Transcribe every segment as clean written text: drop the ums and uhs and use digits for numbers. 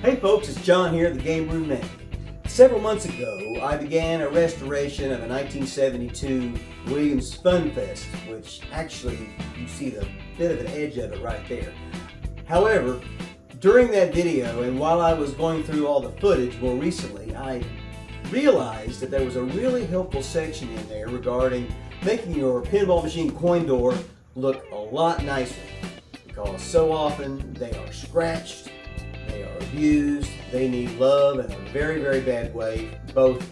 Hey folks, it's John here at the Game Room Mech. Several months ago, I began a restoration of a 1972 Williams Fun Fest, which actually, you see the bit of an edge of it right there. However, during that video, and while I was going through all the footage more recently, I realized that there was a really helpful section in there regarding making your pinball machine coin door look a lot nicer. Because so often they are scratched, they are abused, they need love in a very, very bad way, both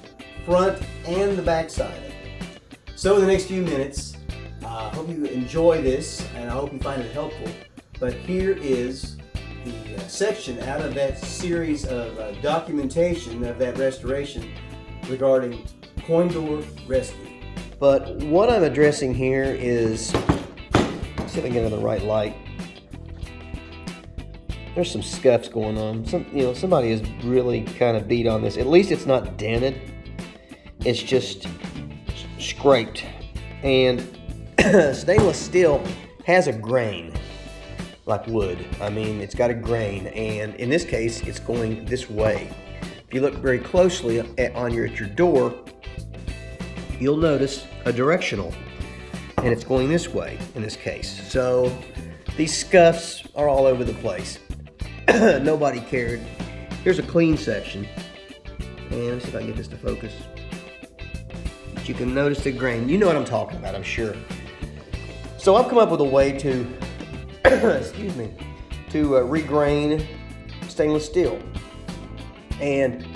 front and the back side of it. So in the next few minutes, I hope you enjoy this and I hope you find it helpful. But here is the section out of that series of documentation of that restoration regarding coin door rescue. But what I'm addressing here is, let's see if I can get into the right light. There's some scuffs going on. Somebody has really kind of beat on this. At least it's not dented. It's just scraped. And stainless steel has a grain, like wood. I mean, it's got a grain, and in this case, it's going this way. If you look very closely at your door, you'll notice a directional, and it's going this way in this case. So these scuffs are all over the place. Nobody cared. Here's a clean section, and let's see if I can get this to focus. But you can notice the grain. You know what I'm talking about, I'm sure. So I've come up with a way to excuse me, to regrain stainless steel. And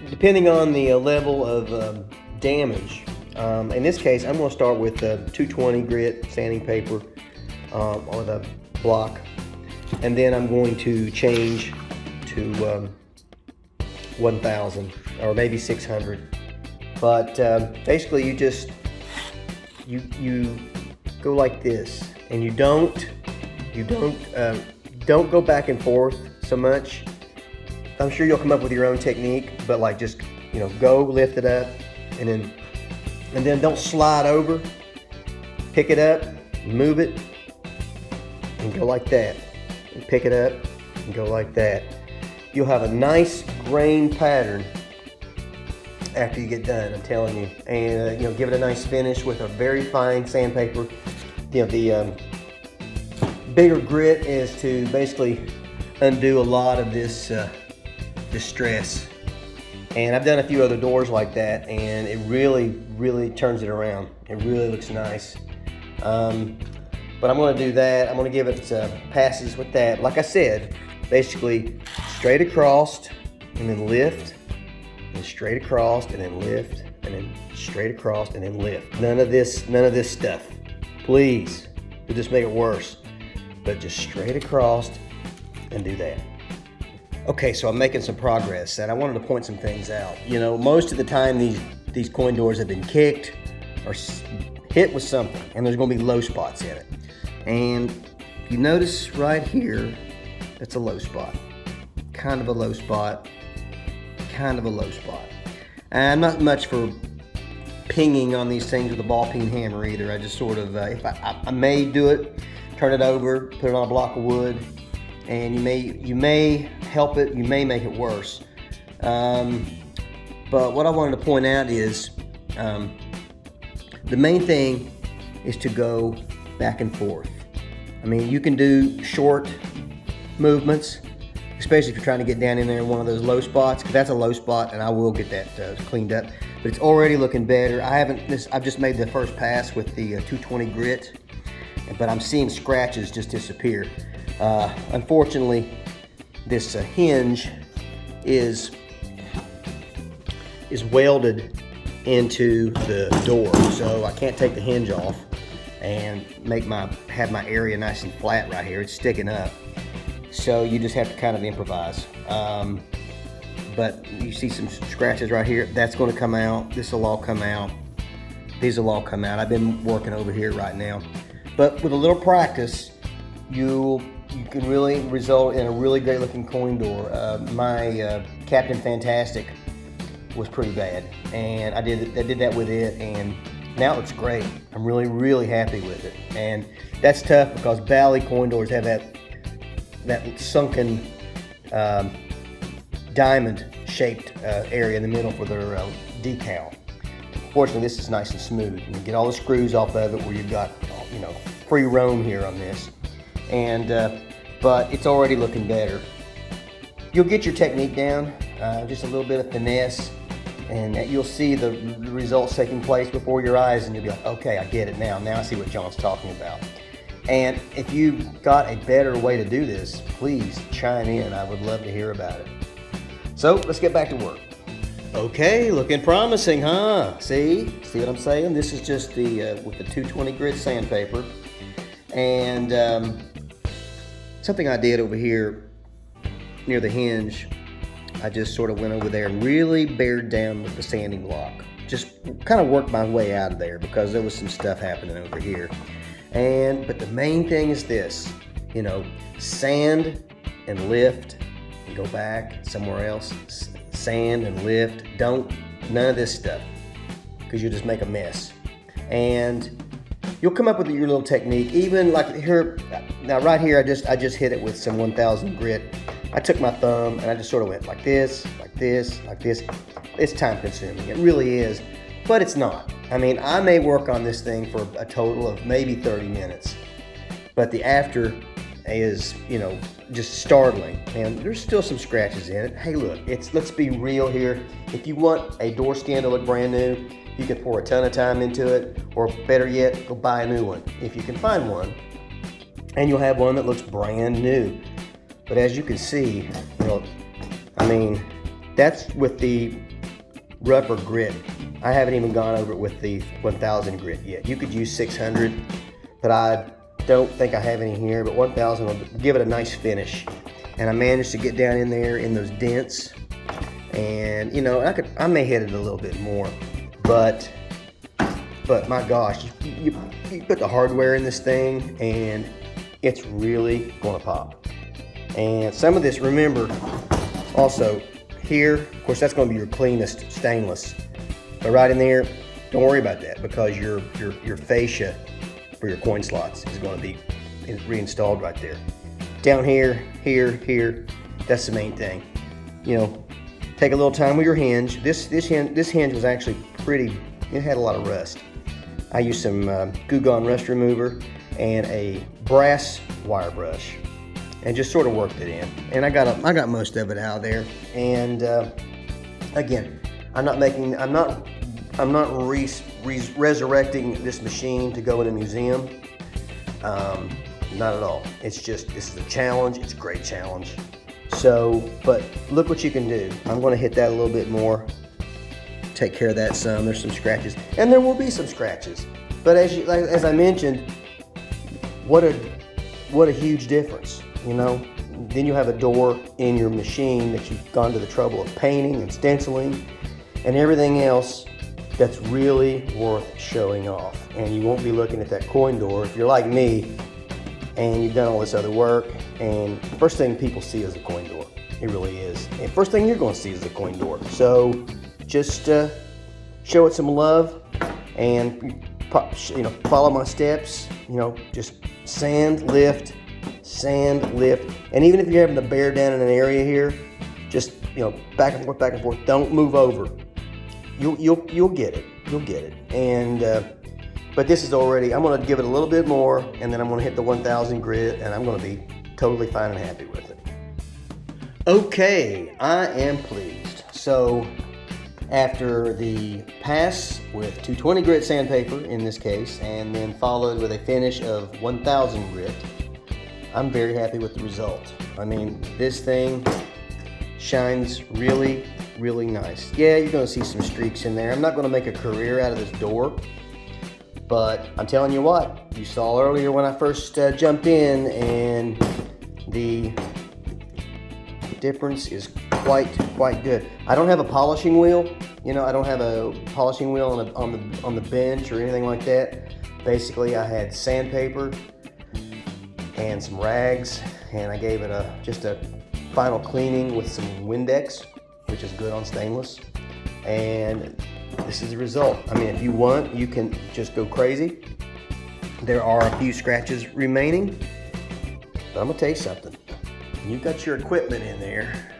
depending on the level of damage, in this case, I'm going to start with 220 grit sanding paper or the block, and then I'm going to change to 1000 or maybe 600. But basically, you go like this, and you don't go back and forth so much. I'm sure you'll come up with your own technique, but like just go lift it up, and then don't slide over. Pick it up, move it, and go like that. And pick it up and go like that. You'll have a nice grain pattern after you get done, I'm telling you. And give it a nice finish with a very fine sandpaper. The bigger grit is to basically undo a lot of this distress. And I've done a few other doors like that, and it really, really turns it around. It really looks nice. But I'm going to do that. I'm going to give it passes with that. Like I said, basically straight across and then lift, and straight across and then lift, and then straight across and then lift. None of this stuff. Please, it'll just make it worse. But just straight across and do that. Okay, so I'm making some progress, and I wanted to point some things out. Most of the time these coin doors have been kicked or hit with something, and there's going to be low spots in it. And you notice right here, it's a low spot. Kind of a low spot. Kind of a low spot. And I'm not much for pinging on these things with a ball peen hammer either. I just sort of, if I may do it, turn it over, put it on a block of wood, and you may help it, you may make it worse. But what I wanted to point out is the main thing is to go back and forth. I mean, you can do short movements, especially if you're trying to get down in there in one of those low spots, because that's a low spot, and I will get that cleaned up. But it's already looking better. I've just made the first pass with the 220 grit, but I'm seeing scratches just disappear. Unfortunately, this hinge is welded into the door, so I can't take the hinge off and have my area nice and flat right here. It's sticking up, so you just have to kind of improvise. But you see some scratches right here. That's going to come out. This will all come out. These will all come out. I've been working over here right now, but with a little practice, you can really result in a really great looking coin door. My Captain Fantastic was pretty bad, and I did that with it, and now it looks great. I'm really, really happy with it. And that's tough because Bally coin doors have that sunken diamond-shaped area in the middle for their decal. Fortunately, this is nice and smooth. You get all the screws off of it where you've got, you know, free roam here on this. And but it's already looking better. You'll get your technique down, just a little bit of finesse, and you'll see the results taking place before your eyes, and you'll be like, okay, I get it now. Now I see what John's talking about. And if you've got a better way to do this, please chime in. I would love to hear about it. So let's get back to work. Okay, looking promising, huh? See what I'm saying? This is just the with the 220 grit sandpaper. And something I did over here near the hinge, I just sort of went over there and really bared down with the sanding block. Just kind of worked my way out of there because there was some stuff happening over here. But the main thing is this, you know, sand and lift and go back somewhere else. Sand and lift. None of this stuff, because you'll just make a mess. And you'll come up with your little technique. Even like here, now right here, I just hit it with some 1000 grit. I took my thumb and I just sort of went like this, like this, like this. It's time consuming. It really is, but it's not. I mean, I may work on this thing for a total of maybe 30 minutes, but the after is, you know, just startling. And there's still some scratches in it. Hey, look, let's be real here. If you want a door skin to look brand new, you can pour a ton of time into it, or better yet, go buy a new one if you can find one, and you'll have one that looks brand new. But as you can see, you know, I mean, that's with the rougher grit. I haven't even gone over it with the 1000 grit yet. You could use 600, but I don't think I have any here, but 1000 will give it a nice finish. And I managed to get down in there in those dents, and you know, I may hit it a little bit more, but my gosh, you put the hardware in this thing and it's really gonna pop. And some of this, remember, also here, of course, that's gonna be your cleanest stainless. But right in there, don't worry about that, because your fascia for your coin slots is going to be reinstalled right there. Down here, that's the main thing. You know, take a little time with your hinge. This hinge was actually pretty. It had a lot of rust. I used some Goo Gone rust remover and a brass wire brush, and just sort of worked it in. And I got most of it out of there. And again, I'm not resurrecting this machine to go in a museum. Not at all. It's just, this is a challenge. It's a great challenge. So, but look what you can do. I'm going to hit that a little bit more. Take care of that some. There's some scratches, and there will be some scratches. But as I mentioned, what a huge difference, you know. Then you have a door in your machine that you've gone to the trouble of painting and stenciling and everything else that's really worth showing off. And you won't be looking at that coin door if you're like me and you've done all this other work, and the first thing people see is a coin door. It really is. And first thing you're going to see is the coin door. So just show it some love, and you know, follow my steps. You know, just sand, lift, and even if you're having to bear down in an area here, just, you know, back and forth. Don't move over. You'll get it. You'll get it. And but this is already. I'm going to give it a little bit more, and then I'm going to hit the 1000 grit, and I'm going to be totally fine and happy with it. Okay, I am pleased. So after the pass with 220 grit sandpaper in this case, and then followed with a finish of 1000 grit, I'm very happy with the result. I mean, this thing shines really, really nice. Yeah, you're going to see some streaks in there. I'm not going to make a career out of this door, but I'm telling you what, you saw earlier when I first jumped in, and the difference is quite good. I don't have a polishing wheel. You know, I don't have a polishing wheel on the bench or anything like that. Basically, I had sandpaper and some rags, and I gave it just a final cleaning with some Windex, which is good on stainless. And this is the result. I mean, if you want, you can just go crazy. There are a few scratches remaining, but I'm gonna tell you something. You've got your equipment in there,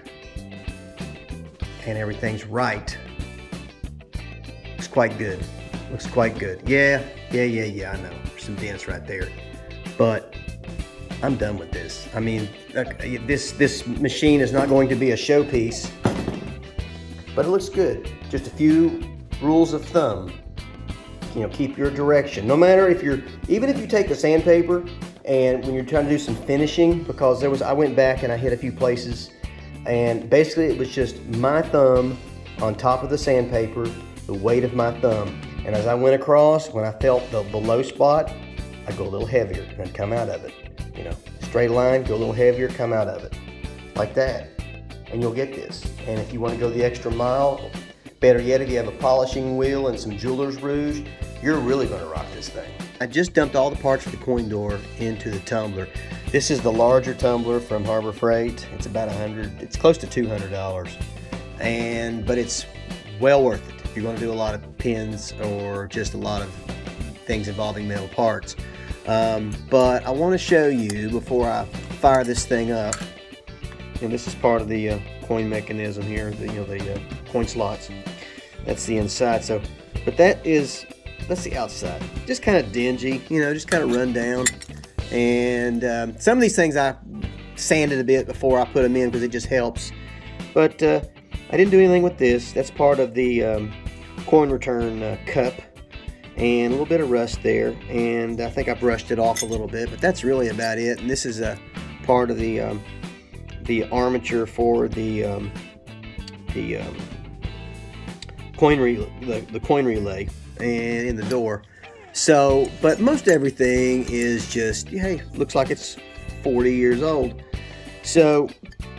and everything's right. Looks quite good. Looks quite good. Yeah, I know. There's some dents right there. But I'm done with this. I mean, this machine is not going to be a showpiece, but it looks good. Just a few rules of thumb. You know, keep your direction. No matter if you're, even if you take the sandpaper and when you're trying to do some finishing, because I went back and I hit a few places, and basically it was just my thumb on top of the sandpaper, the weight of my thumb. And as I went across, when I felt the low spot, I'd go a little heavier and I'd come out of it. You know, straight line, go a little heavier, come out of it. Like that. And you'll get this. And if you want to go the extra mile, better yet, if you have a polishing wheel and some jeweler's rouge, you're really going to rock this thing. I just dumped all the parts for the coin door into the tumbler. This is the larger tumbler from Harbor Freight. It's about it's close to $200. But it's well worth it if you're going to do a lot of pins or just a lot of things involving metal parts. But I want to show you before I fire this thing up. And this is part of the coin mechanism here, the coin slots. That's the inside. So, but that's the outside. Just kind of dingy, just kind of run down. And some of these things I sanded a bit before I put them in because it just helps. But I didn't do anything with this. That's part of the coin return cup. And a little bit of rust there, and I think I brushed it off a little bit, but that's really about it. And this is a part of the armature for the coin relay and in the door. So, but most everything is just, hey, looks like it's 40 years old. So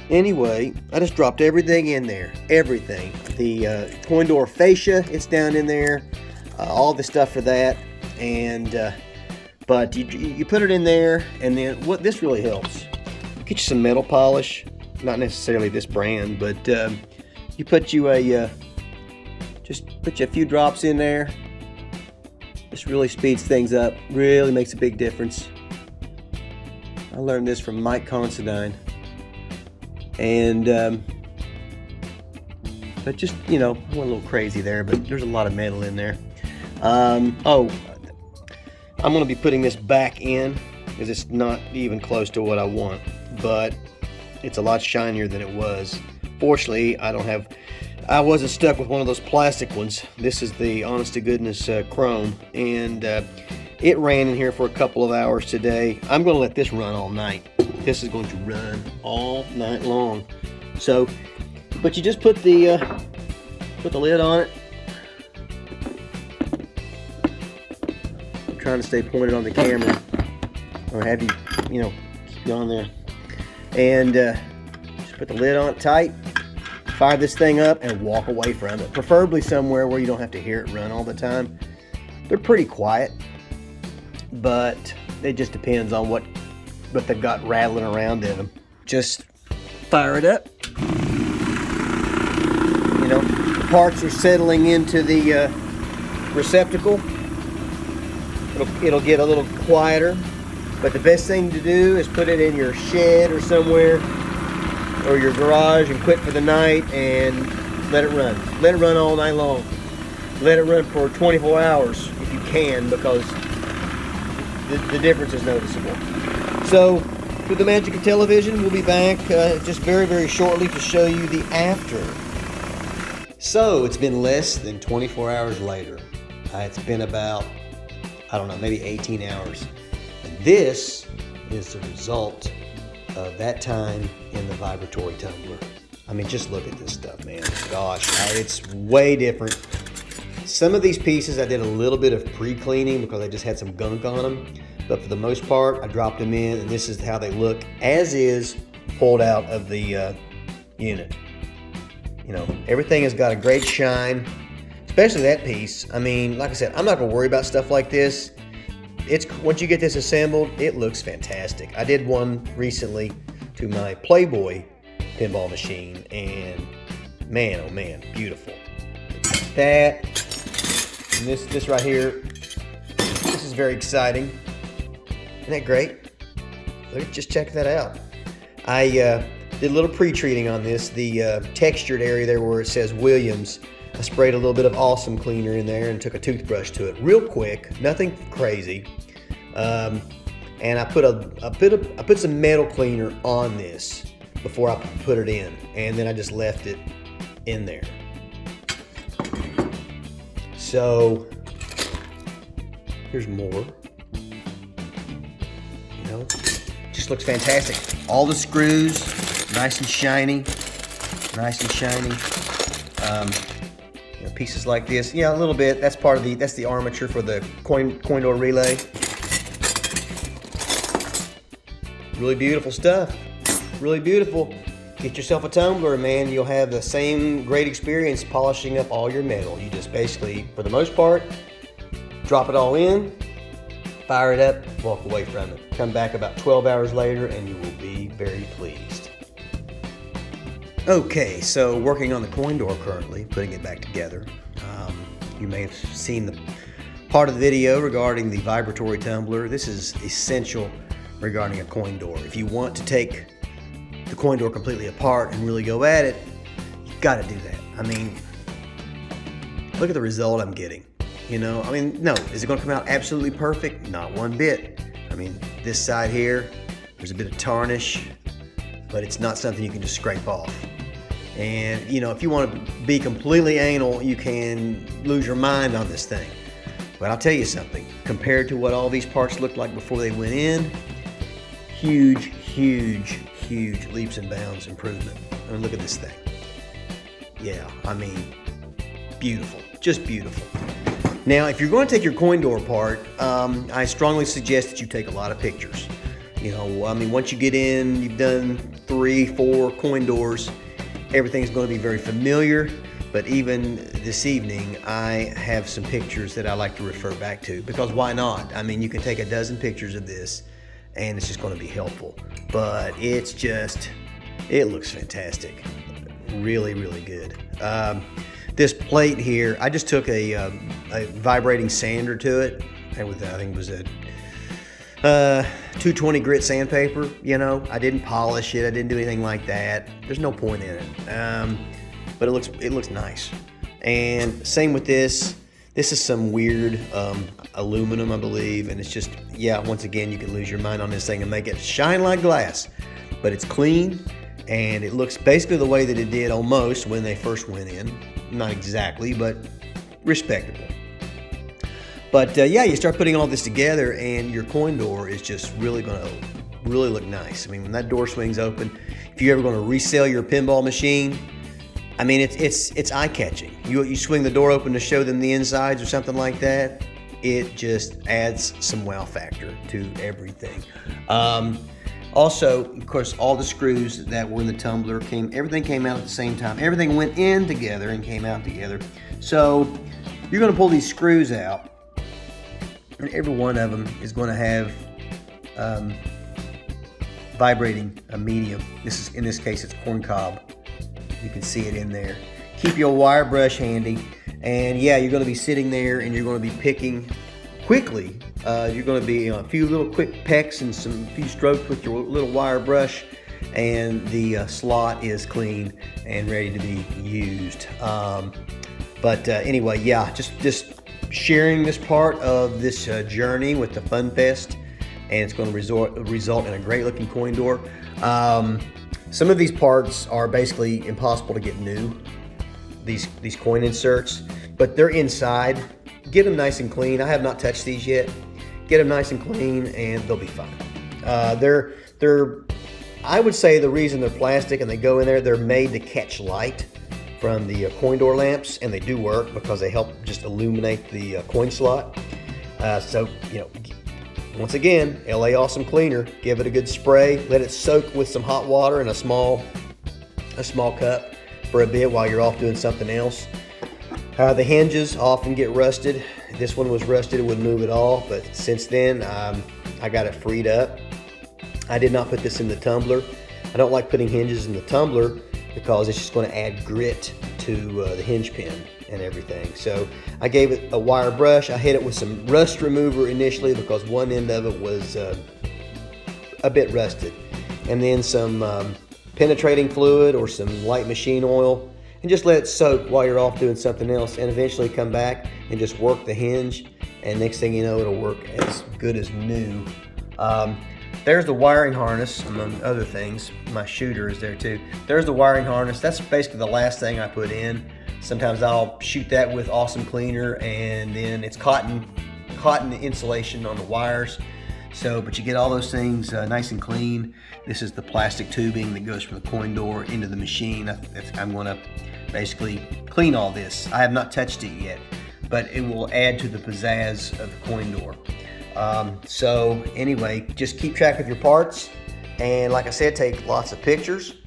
anyway, I just dropped everything in there, everything. The coin door fascia, it's down in there. All the stuff for that, and but you put it in there, and then what this really helps, get you some metal polish, not necessarily this brand, but you put you just put you a few drops in there. This really speeds things up, really makes a big difference. I learned this from Mike Considine, and but just I went a little crazy there, but there's a lot of metal in there. I'm going to be putting this back in because it's not even close to what I want, but it's a lot shinier than it was. Fortunately, I wasn't stuck with one of those plastic ones. This is the honest to goodness chrome, and it ran in here for a couple of hours today. I'm going to let this run all night. This is going to run all night long. So, but you just put the lid on it. Trying to stay pointed on the camera, or have you keep you on there, and just put the lid on it tight, fire this thing up, and walk away from it, preferably somewhere where you don't have to hear it run all the time. They're pretty quiet, but it just depends on what they've got rattling around in them. Just fire it up. The parts are settling into the receptacle. It'll get a little quieter, but the best thing to do is put it in your shed or somewhere, or your garage, and quit for the night and let it run. Let it run all night long. Let it run for 24 hours if you can, because the difference is noticeable. So, with the magic of television, we'll be back just very, very shortly to show you the after. So, it's been less than 24 hours later. It's been about, I don't know, maybe 18 hours. And this is the result of that time in the vibratory tumbler. I mean, just look at this stuff, man. Gosh, it's way different. Some of these pieces I did a little bit of pre-cleaning because I just had some gunk on them. But for the most part, I dropped them in, and this is how they look as is pulled out of the unit. Everything has got a great shine. Especially that piece. I mean, like I said, I'm not going to worry about stuff like this. Once you get this assembled, it looks fantastic. I did one recently to my Playboy pinball machine, and man, oh man, beautiful. That, and this right here, this is very exciting. Isn't that great? Just check that out. I did a little pre-treating on this. The textured area there where it says Williams, I sprayed a little bit of Awesome Cleaner in there and took a toothbrush to it real quick, nothing crazy. And I put some metal cleaner on this before I put it in, and then I just left it in there. So here's more. You know, just looks fantastic. All the screws, nice and shiny, nice and shiny. You know, pieces like this, yeah, a little bit. That's part of that's the armature for the coin door relay. Really beautiful stuff. Really beautiful. Get yourself a tumbler, man. You'll have the same great experience polishing up all your metal. You just basically, for the most part, drop it all in, fire it up, walk away from it. Come back about 12 hours later and you will be very pleased. Okay, so working on the coin door currently, putting it back together. You may have seen the part of the video regarding the vibratory tumbler. This is essential regarding a coin door. If you want to take the coin door completely apart and really go at it, you've got to do that. I mean, look at the result I'm getting. You know, I mean, no, is it going to come out absolutely perfect? Not one bit. I mean, this side here, there's a bit of tarnish, but it's not something you can just scrape off. And, you know, if you want to be completely anal, you can lose your mind on this thing. But I'll tell you something, compared to what all these parts looked like before they went in, huge, huge, huge leaps and bounds improvement. I mean, look at this thing. Yeah, I mean, beautiful, just beautiful. Now, if you're going to take your coin door apart, I strongly suggest that you take a lot of pictures. You know, I mean, once you get in, you've done 3, 4 coin doors, everything's going to be very familiar. But even this evening, I have some pictures that I like to refer back to, because why not? I mean, you can take a dozen pictures of this and it's just going to be helpful. But it's just, it looks fantastic. Really, really good. This plate here, I just took a vibrating sander to it. With, I think it was a 220 grit sandpaper. You know, I didn't polish it. I didn't do anything like that. There's no point in it. But it looks nice. And same with this. This is some weird aluminum, I believe, and it's just, yeah, once again, you can lose your mind on this thing and make it shine like glass. But it's clean, and it looks basically the way that it did almost when they first went in. Not exactly, but respectable. But yeah, you start putting all this together, and your coin door is just really going to really look nice. I mean, when that door swings open, if you're ever going to resell your pinball machine, I mean, it's eye-catching. You swing the door open to show them the insides or something like that, it just adds some wow factor to everything. Also, of course, all the screws that were in the tumbler everything came out at the same time. Everything went in together and came out together. So you're going to pull these screws out, and every one of them is going to have vibrating medium. In this case, it's corn cob. You can see it in there. Keep your wire brush handy, and yeah, you're going to be sitting there and you're going to be picking quickly. You're going to be a few little quick pecks and few strokes with your little wire brush, and the slot is clean and ready to be used. But anyway, yeah, just sharing this part of this journey with the Fun Fest, and it's going to result in a great looking coin door. Some of these parts are basically impossible to get new, these coin inserts, but they're inside. Get them nice and clean. I have not touched these yet. Get them nice and clean and they'll be fine. I would say the reason they're plastic and they go in there, they're made to catch light from the coin door lamps, and they do work because they help just illuminate the coin slot. So, you know, once again, LA Awesome Cleaner, give it a good spray. Let it soak with some hot water in a small cup for a bit while you're off doing something else. The hinges often get rusted. This one was rusted, it wouldn't move at all, but since then I got it freed up. I did not put this in the tumbler. I don't like putting hinges in the tumbler because it's just going to add grit to the hinge pin and everything. So I gave it a wire brush. I hit it with some rust remover initially because one end of it was a bit rusted, and then some penetrating fluid or some light machine oil, and just let it soak while you're off doing something else, and eventually come back and just work the hinge, and next thing you know, it'll work as good as new. There's the wiring harness, among other things. My shooter is there too. There's the wiring harness. That's basically the last thing I put in. Sometimes I'll shoot that with Awesome Cleaner, and then it's cotton insulation on the wires. So, but you get all those things nice and clean. This is the plastic tubing that goes from the coin door into the machine. I'm going to basically clean all this. I have not touched it yet, but it will add to the pizzazz of the coin door. So anyway, just keep track of your parts, and like I said, take lots of pictures.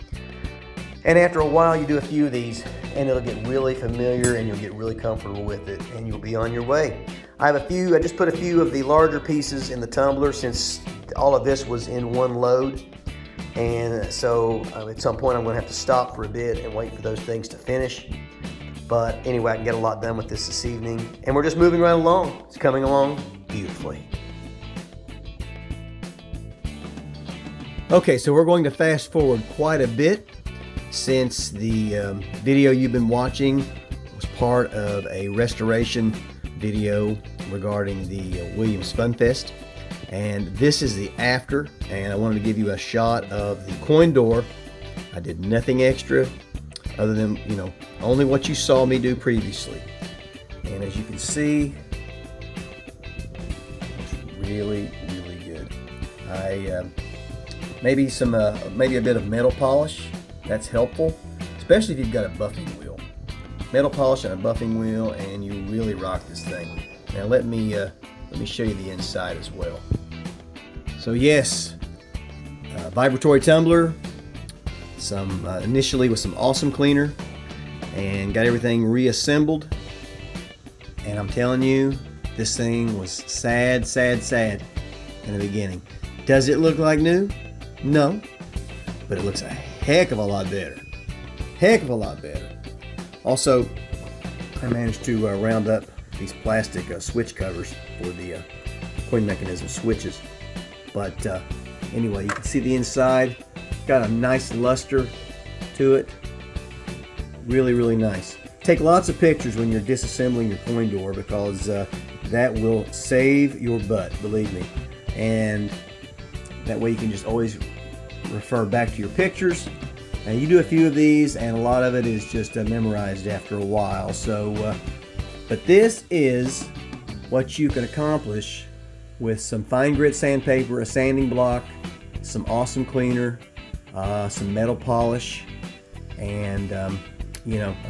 And after a while, you do a few of these, and it'll get really familiar, and you'll get really comfortable with it, and you'll be on your way. I just put a few of the larger pieces in the tumbler, since all of this was in one load. And so at some point I'm going to have to stop for a bit and wait for those things to finish. But anyway, I can get a lot done with this evening, and we're just moving right along. It's coming along beautifully. Okay, so we're going to fast forward quite a bit, since the video you've been watching was part of a restoration video regarding the Williams Fun Fest. And this is the after, and I wanted to give you a shot of the coin door. I did nothing extra other than, only what you saw me do previously. And as you can see, it's really, really good. Maybe a bit of metal polish. That's helpful, especially if you've got a buffing wheel. Metal polish and a buffing wheel, and you really rock this thing. Now let me show you the inside as well. So yes, vibratory tumbler, initially with some Awesome Cleaner, and got everything reassembled. And I'm telling you, this thing was sad in the beginning. Does it look like new? No, but it looks a heck of a lot better. Also, I managed to round up these plastic switch covers for the coin mechanism switches. But anyway, you can see the inside. Got a nice luster to it. Really, really nice. Take lots of pictures when you're disassembling your coin door, because that will save your butt, believe me. And that way you can just always refer back to your pictures. Now you do a few of these, and a lot of it is just memorized after a while. So, but this is what you can accomplish with some fine grit sandpaper, a sanding block, some Awesome Cleaner, some metal polish, and a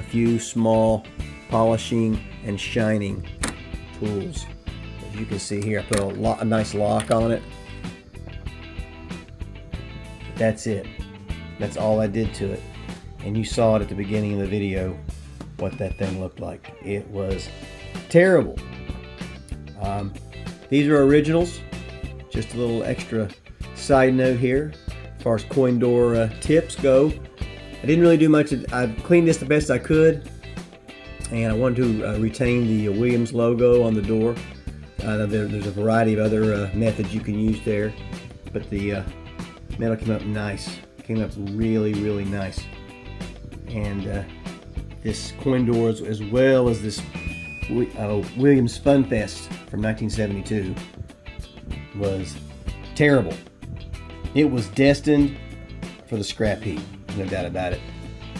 few small polishing and shining tools. As you can see here, I put a nice lock on it. That's it. That's all I did to it. And you saw it at the beginning of the video, what that thing looked like. It was terrible. These are originals. Just a little extra side note here. As far as coin door tips go, I didn't really do much. I cleaned this the best I could, and I wanted to retain the Williams logo on the door. There's a variety of other methods you can use there, but the metal came up nice. Came up really, really nice. And this coin door, as well as this Williams Fun Fest from 1972, was terrible. It was destined for the scrap heap, no doubt about it.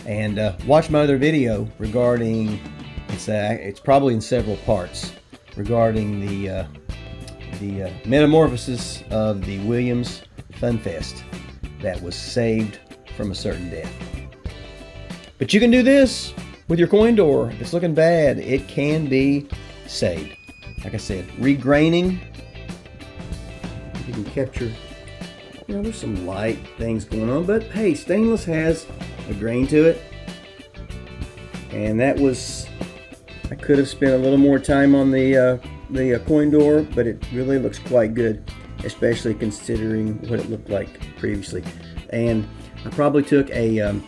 And watch my other video regarding, it's probably in several parts, regarding the metamorphosis of the Williams Fun Fest that was saved from a certain death. But you can do this with your coin door. If it's looking bad, it can be saved. Like I said, regraining. You can capture, there's some light things going on, but hey, stainless has a grain to it. And that was, I could have spent a little more time on the coin door, but it really looks quite good, especially considering what it looked like previously. And I probably took a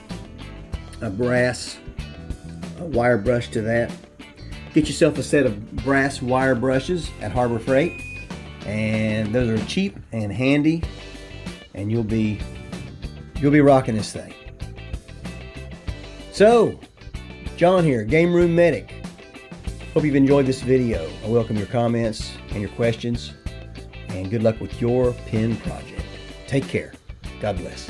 brass wire brush to that. Get yourself a set of brass wire brushes at Harbor Freight, and those are cheap and handy, and you'll be rocking this thing. So, John here, Game Room Medic. Hope you've enjoyed this video. I welcome your comments and your questions, and good luck with your pin project. Take care. God bless.